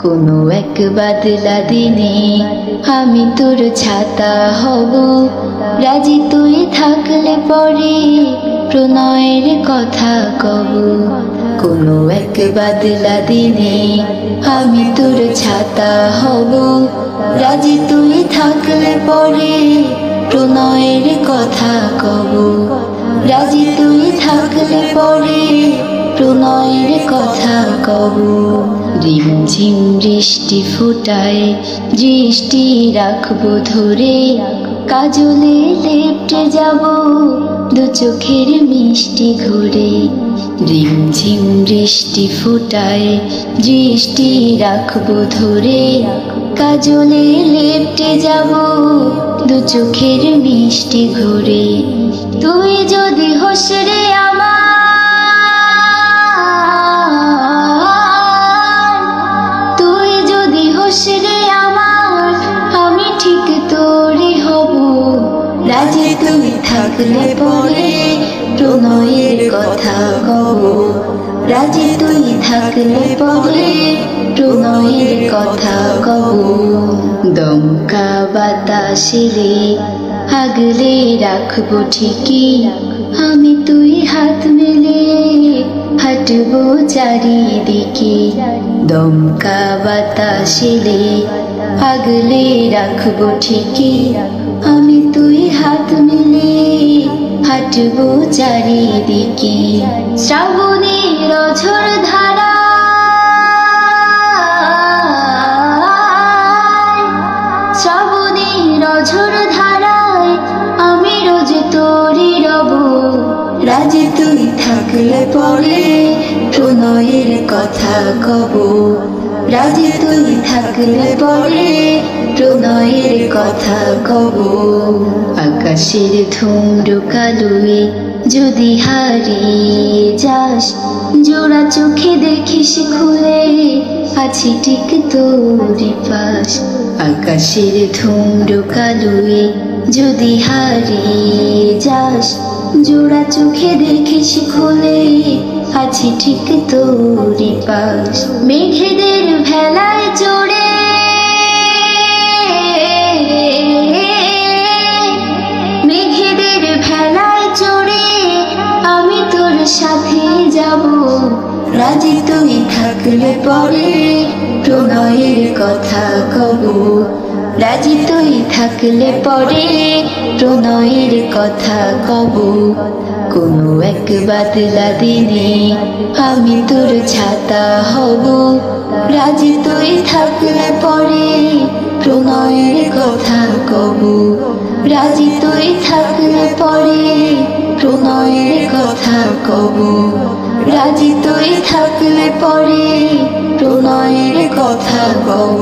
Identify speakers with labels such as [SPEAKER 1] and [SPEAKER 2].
[SPEAKER 1] কোনো এক বাদলা দিনে আমি তোর ছাতা হব, রাজি তুই থাকলে পরে প্রণয়ের কথা কব। কোনো এক বাদলা দিনে আমি তোর ছাতা হব, রাজি তুই থাকলে পরে প্রণয়ের কথা কব। রাজি তুই থাকলে পরে প্রণয়ের কথা কব। রিমঝিম বৃষ্টি ফোটায় দৃষ্টি রাখবো ধরে, কাজলে লেপ্টে যাব দু চোখের মিষ্টি ঘুরে। রিমঝিম বৃষ্টি ফোটায় দৃষ্টি রাখবো ধরে, কাজলে লেপ্টে যাব দু চোখের মিষ্টি ঘুরে। তুই যদি হোস রে আমার, তুই যদি হোস রে আমার, আমি ঠিক তোরই হব। রাজি তুই থাকলে পরে প্রণয়ের কথা কব। রাজি তুই থাকলে পরে প্রণয়ের কথা কব। দমকা বাতাসেলে আগলে রাখবো ঠিকই, আমি তুই হাত মেলে হাঁটবো চারিদিকে। দমকা বাতাসেলে আগলে রাখবো ঠিকই, আমি তুই হাত মেলে হাঁটবো চারিদিকে। শ্রাবণের অঝোর ধারা, শ্রাবণের অঝোর ধারায় আমি রোজ তোরই রব। রাজি তুই থাকলে পরে প্রণয়ের কথা কব। রাজি তুই থাকলে পরে প্রণয়ের কথা কব। আকাশের ধূম্র কালোয় যদি হারিয়ে যাস, জোড়া চোখে দেখিস খুলে আছি ঠিক তোরই পাশ। আকাশের ধূম্র কালোয় যদি হারিয়ে যাস, জোড়া চোখে দেখিস খুলে আছি ঠিক তোরই পাশ। মেঘেদের ভেলায় চড়ে, মেঘেদের ভেলায় চড়ে আমি তোর সাথে যাব। রাজি তুই থাকলে পরে প্রণয়ের কথা কব। রাজি তুই থাকলে পরে প্রণয়ের কথা কব। কোনো এক বাদলা দিনে আমি তোর ছাতা হব, রাজি তুই থাকলে পরে প্রণয়ের কথা কব। রাজি তুই থাকলে পরে প্রণয়ের কথা কব। রাজি তুই থাকলে পরে প্রণয়ের কথা কব।